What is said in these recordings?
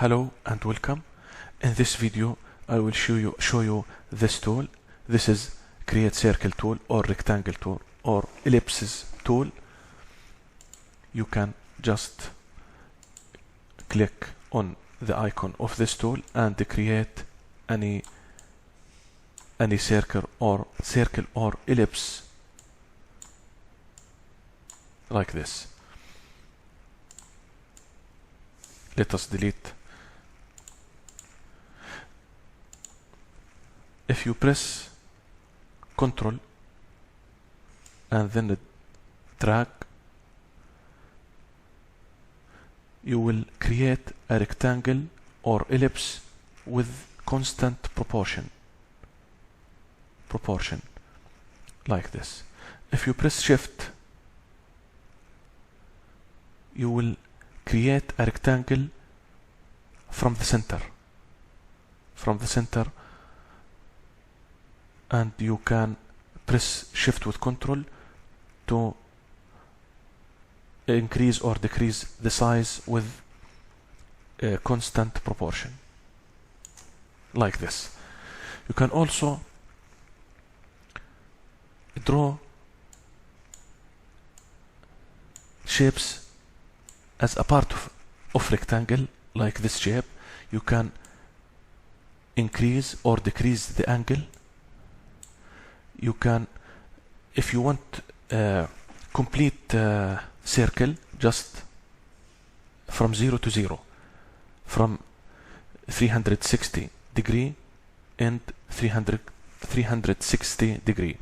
Hello and welcome. In this video I will show you this tool. This is create circle tool or rectangle tool or ellipses tool. You can just click on the icon of this tool and create any circle or ellipse like this. Let us delete. If you press Ctrl and then drag, you will create a rectangle or ellipse with constant proportion like this. If you press Shift, you will create a rectangle from the center and you can press Shift with Ctrl to increase or decrease the size with a constant proportion like this. You can also draw shapes as a part of rectangle like this shape. You can increase or decrease the angle. You can, if you want a complete circle, just from 0 to 0, from 360 degree and 360 degree.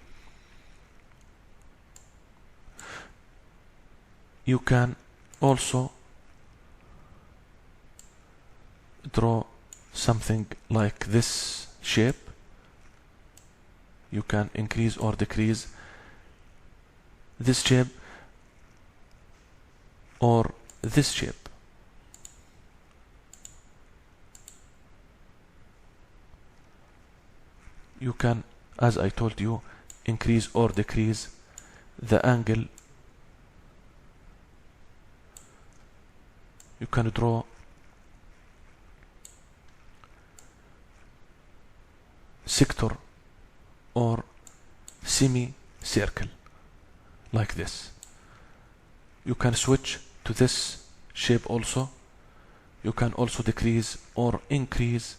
You can also draw something like this shape. You can increase or decrease this shape or this shape. You can, as I told you, increase or decrease the angle. You can draw sector or semi-circle like this. You can switch to this shape also. You can also decrease or increase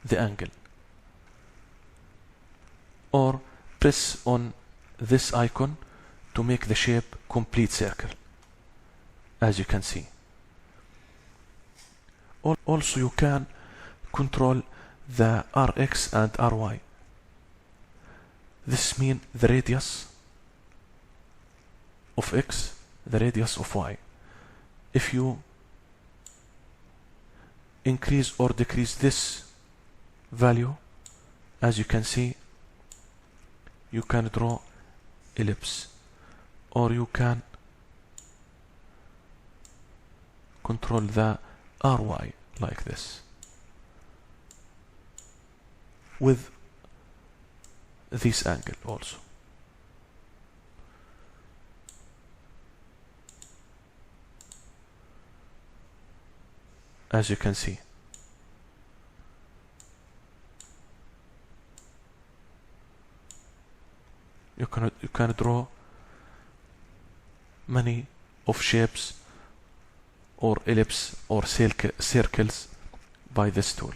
the angle, or press on this icon to make the shape complete circle, as you can see. Also you can control the Rx and Ry. This means the radius of X, the radius of Y. If you increase or decrease this value, as you can see, you can draw ellipse, or you can control the Ry like this with this angle also. As you can see, you can draw many of shapes or ellipse or circles by this tool.